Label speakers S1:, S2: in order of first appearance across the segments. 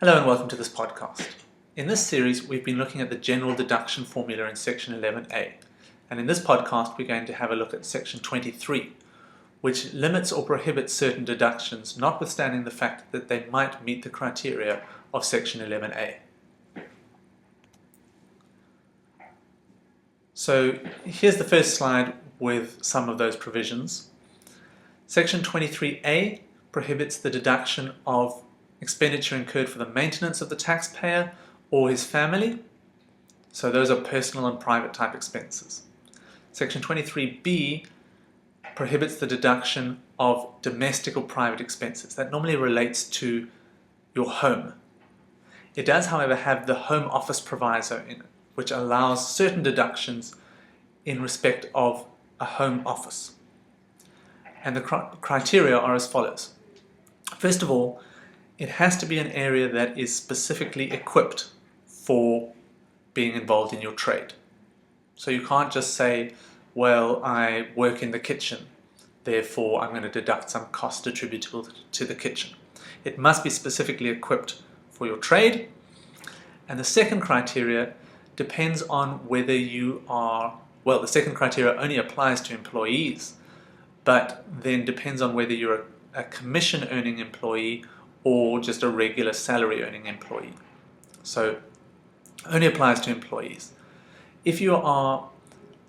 S1: Hello and welcome to this podcast. In this series, we've been looking at the general deduction formula in section 11a. And in this podcast, we're going to have a look at section 23, which limits or prohibits certain deductions, notwithstanding the fact that they might meet the criteria of section 11a. So here's the first slide with some of those provisions. Section 23a prohibits the deduction of expenditure incurred for the maintenance of the taxpayer or his family. So those are personal and private type expenses. Section 23b prohibits the deduction of domestic or private expenses. That normally relates to your home. It does, however, have the Home Office proviso in it, which allows certain deductions in respect of a home office. And the criteria are as follows. First of all, it has to be an area that is specifically equipped for being involved in your trade. So you can't just say, well, I work in the kitchen, therefore I'm going to deduct some cost attributable to the kitchen. It must be specifically equipped for your trade. And the second criteria depends on whether you are, well, the second criteria only applies to employees, but then depends on whether you're a commission earning employee or just a regular salary earning employee. So only applies to employees. If you are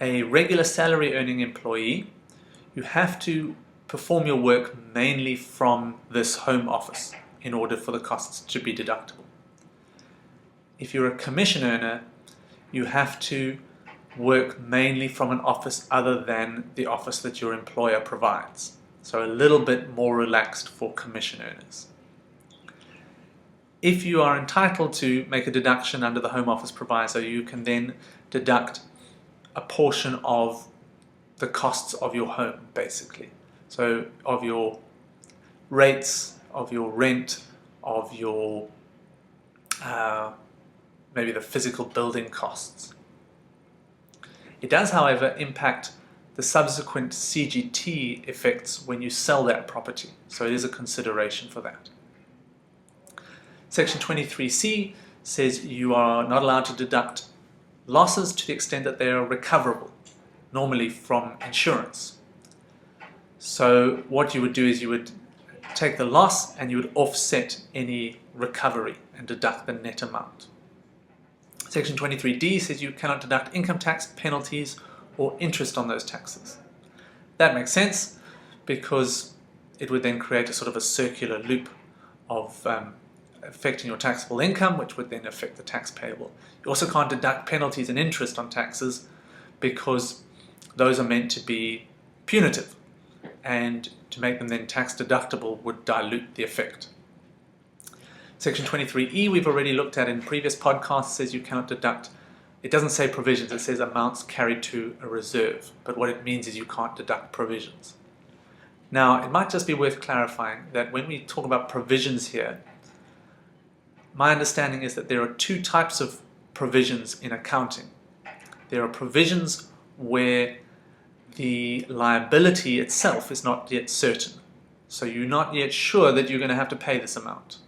S1: a regular salary earning employee, you have to perform your work mainly from this home office in order for the costs to be deductible. If you're a commission earner, you have to work mainly from an office other than the office that your employer provides. So a little bit more relaxed for commission earners. If you are entitled to make a deduction under the Home Office proviso, you can then deduct a portion of the costs of your home, basically. So of your rates, of your rent, of your maybe the physical building costs. It does, however, impact the subsequent CGT effects when you sell that property. So it is a consideration for that. Section 23c says you are not allowed to deduct losses to the extent that they are recoverable, normally from insurance. So what you would do is you would take the loss and you would offset any recovery and deduct the net amount. Section 23d says you cannot deduct income tax, penalties, or interest on those taxes. That makes sense because it would then create a sort of a circular loop of affecting your taxable income, which would then affect the tax payable. You also can't deduct penalties and interest on taxes because those are meant to be punitive, and to make them then tax deductible would dilute the effect. Section 23e we've already looked at in previous podcasts, says you cannot deduct, it doesn't say provisions, it says amounts carried to a reserve, but what it means is you can't deduct provisions. Now, it might just be worth clarifying that when we talk about provisions here, my understanding is that there are two types of provisions in accounting. There are provisions where the liability itself is not yet certain. So you're not yet sure that you're going to have to pay this amount.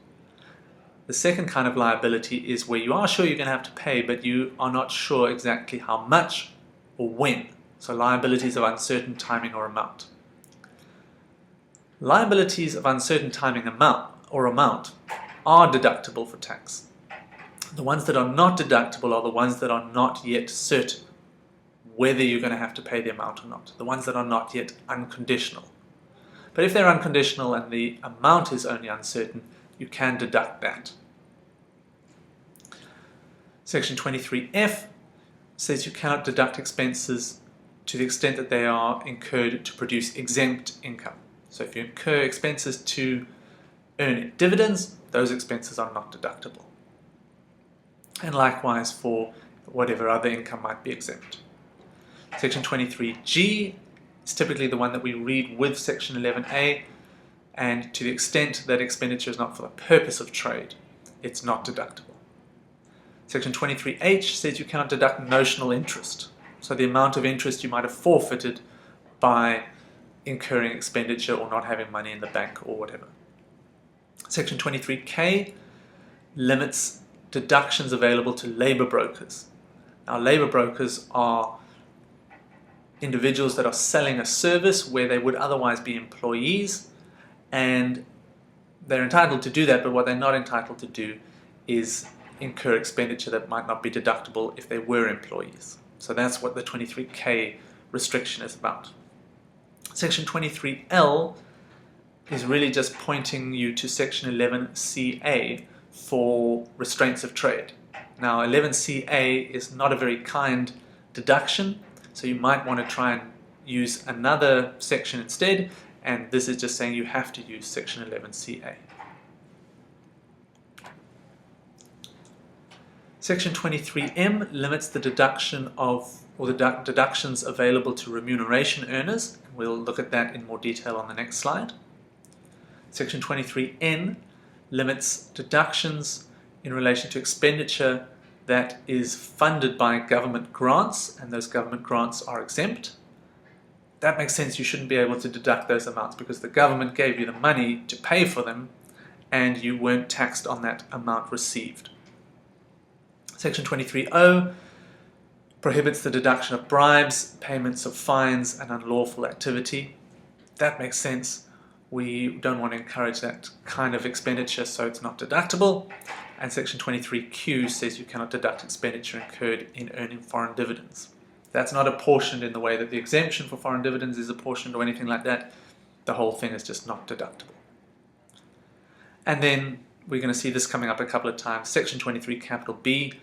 S1: The second kind of liability is where you are sure you're going to have to pay, but you are not sure exactly how much or when. So liabilities of uncertain timing or amount. Liabilities of uncertain timing amount are deductible for tax. The ones that are not deductible are the ones that are not yet certain whether you're going to have to pay the amount or not. The ones that are not yet unconditional. But if they're unconditional and the amount is only uncertain, you can deduct that. Section 23f says you cannot deduct expenses to the extent that they are incurred to produce exempt income. So if you incur expenses to earn dividends, those expenses are not deductible. And likewise for whatever other income might be exempt. Section 23g is typically the one that we read with section 11a, and to the extent that expenditure is not for the purpose of trade, it's not deductible. Section 23h says you cannot deduct notional interest, so the amount of interest you might have forfeited by incurring expenditure or not having money in the bank or whatever. Section 23k limits deductions available to labour brokers. Now, labour brokers are individuals that are selling a service where they would otherwise be employees, and they're entitled to do that, but what they're not entitled to do is incur expenditure that might not be deductible if they were employees. So that's what the 23K restriction is about. Section 23L is really just pointing you to Section 11CA for restraints of trade. Now, 11CA is not a very kind deduction, so you might want to try and use another section instead, and this is just saying you have to use Section 11CA. Section 23M limits the deduction of, or the deductions available to remuneration earners. We'll look at that in more detail on the next slide. Section 23N limits deductions in relation to expenditure that is funded by government grants, and those government grants are exempt. That makes sense. You shouldn't be able to deduct those amounts because the government gave you the money to pay for them and you weren't taxed on that amount received. Section 23O prohibits the deduction of bribes, payments of fines, and unlawful activity. That makes sense. We don't want to encourage that kind of expenditure, so it's not deductible. And Section 23Q says you cannot deduct expenditure incurred in earning foreign dividends. That's not apportioned in the way that the exemption for foreign dividends is apportioned or anything like that. The whole thing is just not deductible. And then we're going to see this coming up a couple of times. Section 23B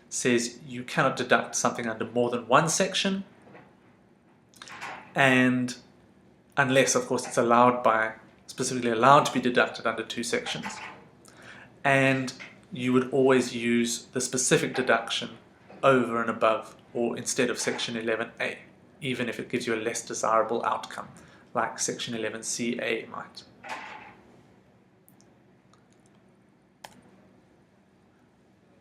S1: says you cannot deduct something under more than one section, and unless, of course, it's specifically allowed to be deducted under two sections. And you would always use the specific deduction over and above or instead of Section 11A, even if it gives you a less desirable outcome, like Section 11CA might.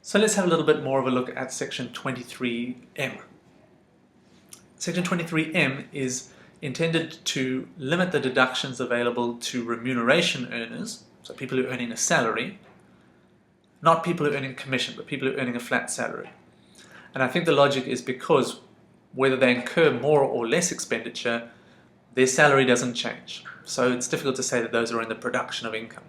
S1: So let's have a little bit more of a look at Section 23M. Section 23M is intended to limit the deductions available to remuneration earners, so people who are earning a salary, not people who are earning commission, but people who are earning a flat salary. And I think the logic is because whether they incur more or less expenditure, their salary doesn't change. So it's difficult to say that those are in the production of income.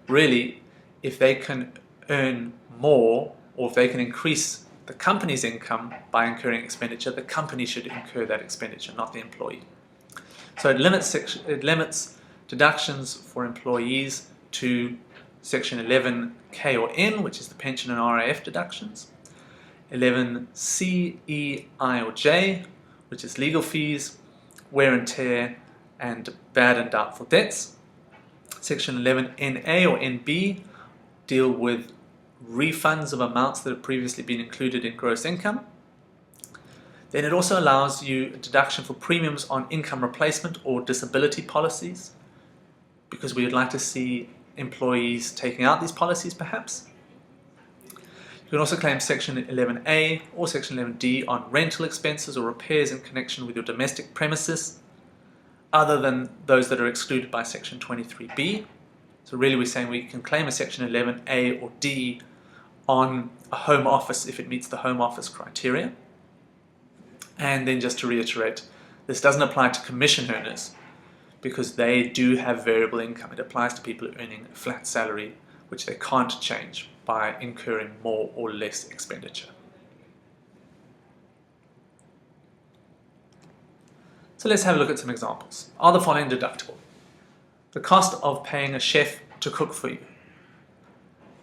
S1: Really, if they can earn more, or if they can increase the company's income by incurring expenditure, the company should incur that expenditure, not the employee. So it limits deductions for employees to Section 11K or N, which is the pension and RAF deductions, 11C, E, I or J, which is legal fees, wear and tear, and bad and doubtful debts. Section 11NA or NB deal with refunds of amounts that have previously been included in gross income. Then it also allows you a deduction for premiums on income replacement or disability policies, because we would like to see employees taking out these policies perhaps. You can also claim Section 11A or Section 11D on rental expenses or repairs in connection with your domestic premises, other than those that are excluded by Section 23B. So really we're saying we can claim a Section 11A or D on a home office if it meets the home office criteria. And then just to reiterate, this doesn't apply to commission earners because they do have variable income. It applies to people earning a flat salary, which they can't change by incurring more or less expenditure. So let's have a look at some examples. Are the following deductible? The cost of paying a chef to cook for you.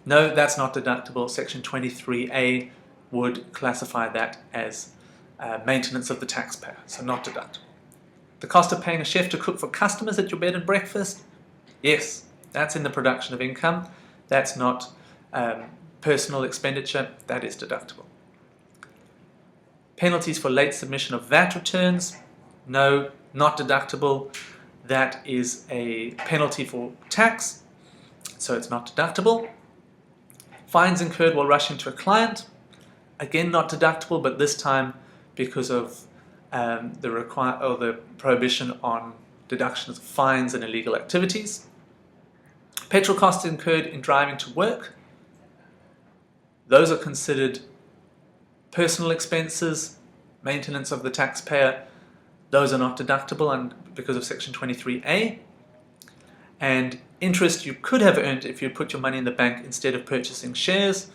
S1: No, that's not deductible. Section 23A would classify that as maintenance of the taxpayer, so not deductible. The cost of paying a chef to cook for customers at your bed and breakfast? Yes, that's in the production of income. That's not personal expenditure. That is deductible. Penalties for late submission of VAT returns? No, not deductible. That is a penalty for tax, so it's not deductible. Fines incurred while rushing to a client? Again, not deductible, but this time because of the prohibition on deductions of fines and illegal activities. Petrol costs incurred in driving to work? those are considered personal expenses, maintenance of the taxpayer. Those are not deductible and because of Section 23A. And interest you could have earned if you put your money in the bank instead of purchasing shares.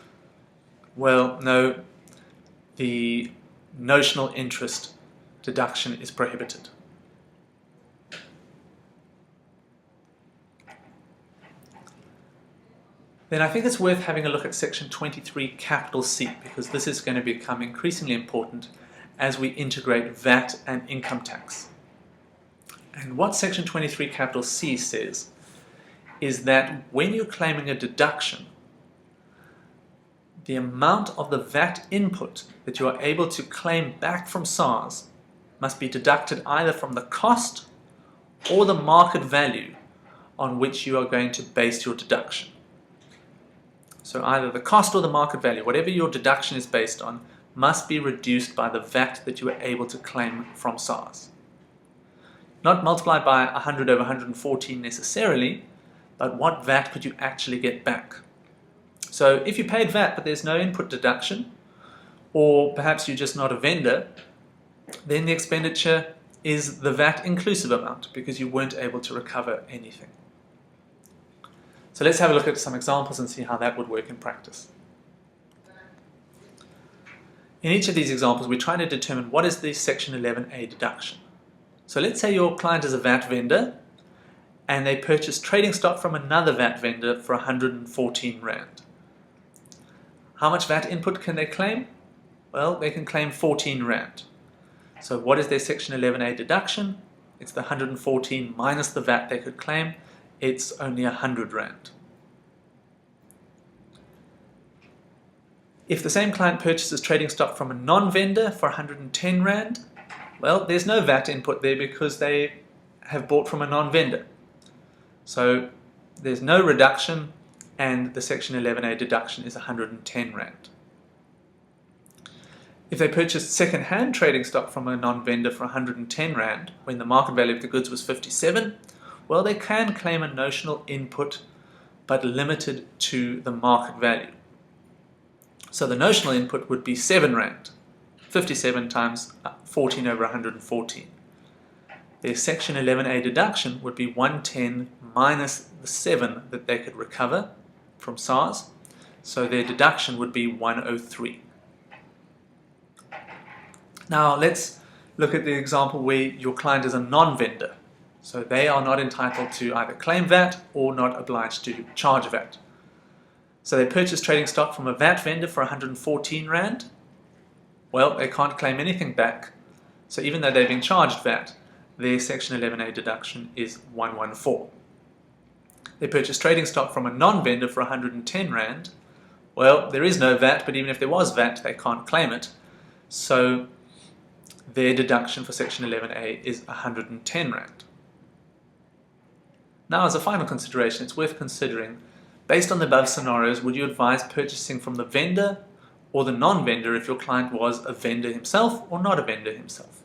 S1: Well, no, the notional interest deduction is prohibited. Then I think it's worth having a look at Section 23 capital C, because this is going to become increasingly important as we integrate VAT and income tax. And what Section 23 capital C says is that when you're claiming a deduction, the amount of the VAT input that you are able to claim back from SARS must be deducted either from the cost or the market value on which you are going to base your deduction. So either the cost or the market value, whatever your deduction is based on, must be reduced by the VAT that you are able to claim from SARS. Not multiplied by 100 over 114 necessarily, but what VAT could you actually get back? So if you paid VAT but there's no input deduction, or perhaps you're just not a vendor, then the expenditure is the VAT inclusive amount because you weren't able to recover anything. So let's have a look at some examples and see how that would work in practice. In each of these examples, we're trying to determine what is the Section 11A deduction. So let's say your client is a VAT vendor and they purchase trading stock from another VAT vendor for 114 Rand. How much VAT input can they claim? Well, they can claim 14 Rand. So what is their Section 11A deduction? It's the 114 minus the VAT they could claim. It's only 100 Rand. If the same client purchases trading stock from a non-vendor for 110 Rand, well, there's no VAT input there because they have bought from a non-vendor. So there's no reduction and the Section 11A deduction is 110 Rand. If they purchased second-hand trading stock from a non-vendor for 110 Rand when the market value of the goods was 57, well, they can claim a notional input, but limited to the market value. So the notional input would be 7 Rand, 57 times 14 over 114. Their Section 11A deduction would be 110 minus the 7 that they could recover from SARS, so their deduction would be 103. Now let's look at the example where your client is a non-vendor. So they are not entitled to either claim VAT or not obliged to charge VAT. So they purchase trading stock from a VAT vendor for 114 Rand. Well, they can't claim anything back. So even though they've been charged VAT, their Section 11A deduction is 114. They purchase trading stock from a non-vendor for 110 Rand. Well, there is no VAT, but even if there was VAT, they can't claim it. So their deduction for Section 11A is 110 Rand. Now, as a final consideration, it's worth considering, based on the above scenarios, would you advise purchasing from the vendor or the non-vendor if your client was a vendor himself or not a vendor himself?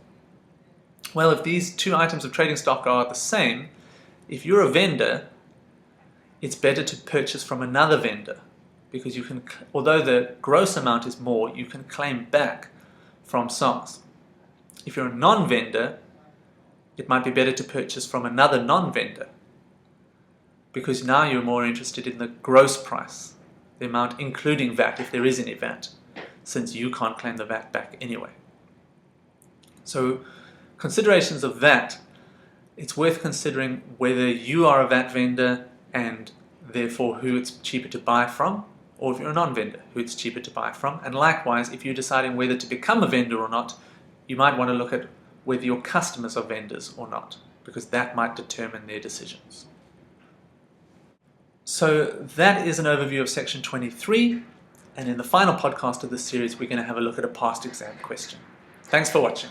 S1: Well, if these two items of trading stock are the same, if you're a vendor, it's better to purchase from another vendor because you can, although the gross amount is more, you can claim back from SARS. If you're a non-vendor, it might be better to purchase from another non-vendor because now you're more interested in the gross price, the amount including VAT if there is any VAT, since you can't claim the VAT back anyway. So considerations of VAT, it's worth considering whether you are a VAT vendor and therefore who it's cheaper to buy from, or if you're a non-vendor, who it's cheaper to buy from. And likewise, if you're deciding whether to become a vendor or not, you might want to look at whether your customers are vendors or not, because that might determine their decisions. So that is an overview of Section 23, and in the final podcast of this series, we're going to have a look at a past exam question. Thanks for watching.